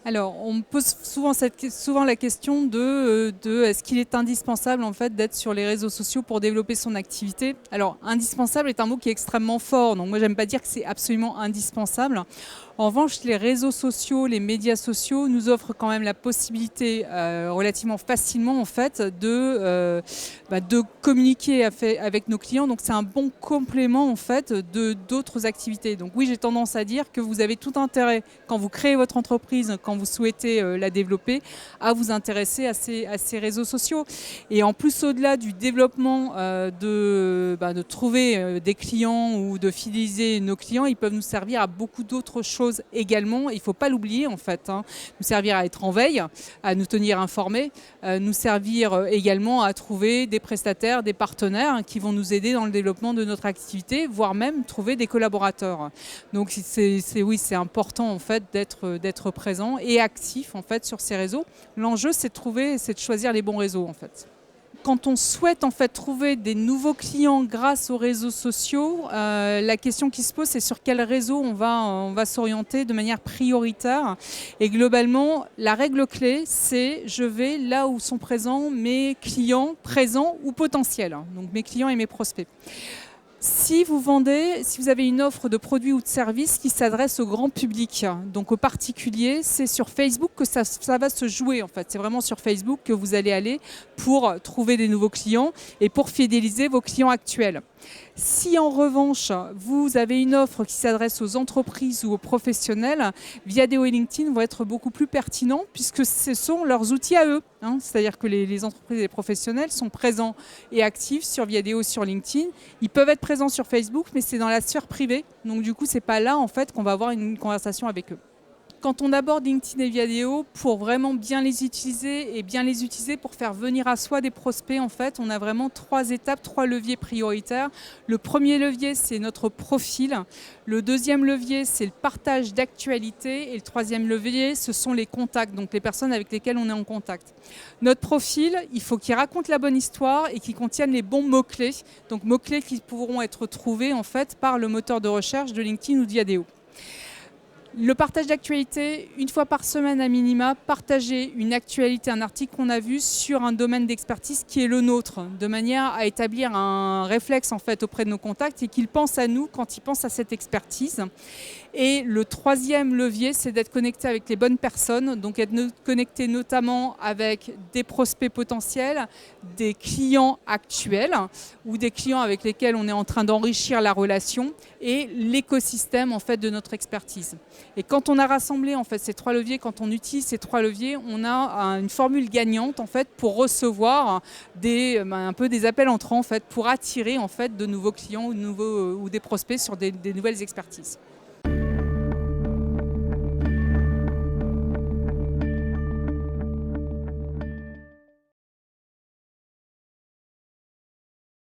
Alors, on me pose souvent la question de est-ce qu'il est indispensable en fait d'être sur les réseaux sociaux pour développer son activité. Alors, indispensable est un mot qui est extrêmement fort, donc moi j'aime pas dire que c'est absolument indispensable. En revanche, les réseaux sociaux, les médias sociaux nous offrent quand même la possibilité relativement facilement en fait de communiquer avec nos clients. Donc c'est un bon complément en fait de d'autres activités. Donc oui, j'ai tendance à dire que vous avez tout intérêt quand vous créez votre entreprise, quand vous souhaitez la développer, à vous intéresser à ces réseaux sociaux. Et en plus, au-delà du développement de trouver des clients ou de fidéliser nos clients, ils peuvent nous servir à beaucoup d'autres choses également. Il ne faut pas l'oublier en fait. Nous servir à être en veille, à nous tenir informés, nous servir également à trouver des prestataires, des partenaires qui vont nous aider dans le développement de notre activité, voire même trouver des collaborateurs. Donc c'est important en fait d'être présent et actif en fait sur ces réseaux. L'enjeu c'est de choisir les bons réseaux en fait. Quand on souhaite en fait trouver des nouveaux clients grâce aux réseaux sociaux, la question qui se pose, c'est sur quel réseau on va s'orienter de manière prioritaire. Et globalement, la règle clé, c'est je vais là où sont présents mes clients présents ou potentiels, donc mes clients et mes prospects. Si vous avez une offre de produits ou de services qui s'adresse au grand public, donc aux particuliers, c'est sur Facebook que ça va se jouer en fait. C'est vraiment sur Facebook que vous allez aller pour trouver des nouveaux clients et pour fidéliser vos clients actuels. Si en revanche, vous avez une offre qui s'adresse aux entreprises ou aux professionnels, Viadeo et LinkedIn vont être beaucoup plus pertinents puisque ce sont leurs outils à eux. C'est-à-dire que les entreprises et les professionnels sont présents et actifs sur Viadeo, sur LinkedIn. Ils peuvent être présents sur Facebook, mais c'est dans la sphère privée. Donc du coup, c'est pas là en fait qu'on va avoir une conversation avec eux. Quand on aborde LinkedIn et Viadeo, pour vraiment bien les utiliser pour faire venir à soi des prospects, en fait, on a vraiment 3 étapes, 3 leviers prioritaires. Le premier levier, c'est notre profil. Le deuxième levier, c'est le partage d'actualités. Et le troisième levier, ce sont les contacts, donc les personnes avec lesquelles on est en contact. Notre profil, il faut qu'il raconte la bonne histoire et qu'il contienne les bons mots-clés. Donc mots-clés qui pourront être trouvés en fait par le moteur de recherche de LinkedIn ou de Viadeo. Le partage d'actualité, une fois par semaine à minima, partager une actualité, un article qu'on a vu sur un domaine d'expertise qui est le nôtre, de manière à établir un réflexe en fait auprès de nos contacts et qu'ils pensent à nous quand ils pensent à cette expertise. Et le troisième levier, c'est d'être connecté avec les bonnes personnes, donc être connecté notamment avec des prospects potentiels, des clients actuels ou des clients avec lesquels on est en train d'enrichir la relation et l'écosystème en fait de notre expertise. Et quand on a rassemblé en fait ces 3 leviers, quand on utilise ces 3 leviers, on a une formule gagnante en fait pour recevoir un peu des appels entrants en fait pour attirer en fait de nouveaux clients ou des prospects sur des nouvelles expertises.